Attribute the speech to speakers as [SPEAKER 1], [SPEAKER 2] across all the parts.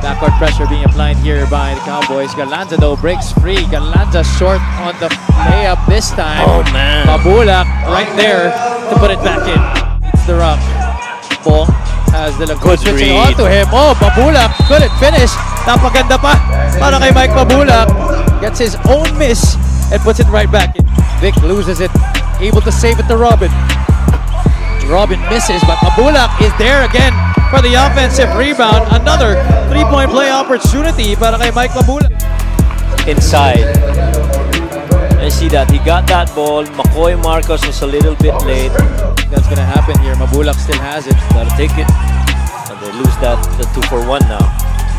[SPEAKER 1] Backcourt pressure being applied here by the Cowboys. Galanza though breaks free. Galanza short on the layup this time.
[SPEAKER 2] Oh man.
[SPEAKER 1] Mabulak right there to put it back in. It's the rock. Ball has De La Cruz switching on to him. Oh, Mabulak couldn't finish. Napaganda pa para kay Mike Mabulak. Gets his own miss and puts it right back in. Vic loses it. Able to save it to Robin. Robin misses, but Mabulak is there again for the offensive rebound. Another three-point play opportunity para kay Mike Mabulak.
[SPEAKER 2] Inside. I see that. He got that ball. McCoy Marcos was a little bit late.
[SPEAKER 1] That's gonna happen here. Mabulak still has it.
[SPEAKER 2] Gotta take it. And they lose that, the 2-for-1 now.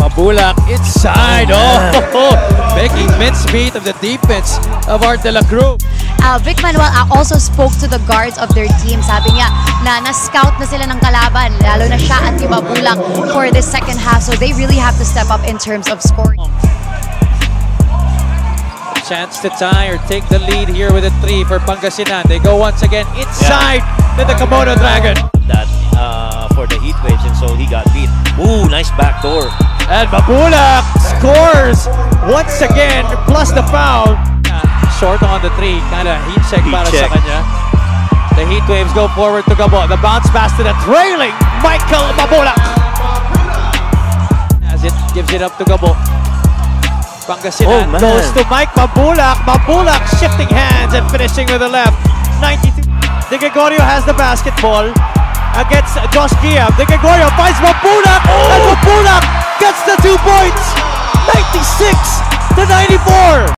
[SPEAKER 1] Mabulak inside. Oh, making mincemeat of the defense of Art De La Cruz.
[SPEAKER 3] Vic Manuel also spoke to the guards of their team. Sabi niya na na-scout na sila ng kalaban, lalo na siya at si Mabulak for this second half. So they really have to step up in terms of scoring.
[SPEAKER 1] Chance to tie or take the lead here with a 3 for Pangasinan. They go once again inside to the Komodo Dragon.
[SPEAKER 2] That for the Heat Waves, and so he got beat. Ooh, nice backdoor.
[SPEAKER 1] And Mabulak scores once again, plus the foul. Short on the 3, kind of heat check para sa kanya. The Heat Waves go forward to Gabo. The bounce pass to the trailing Michael Mabulak. As it gives it up to Gabo. Pangasinan goes to Mike Mabulak. Mabulak shifting hands and finishing with the left. 92. De Gregorio has the basketball against Josh Giab. De Gregorio finds Mabulak. And Mabulak gets the 2 points. 96 to 94.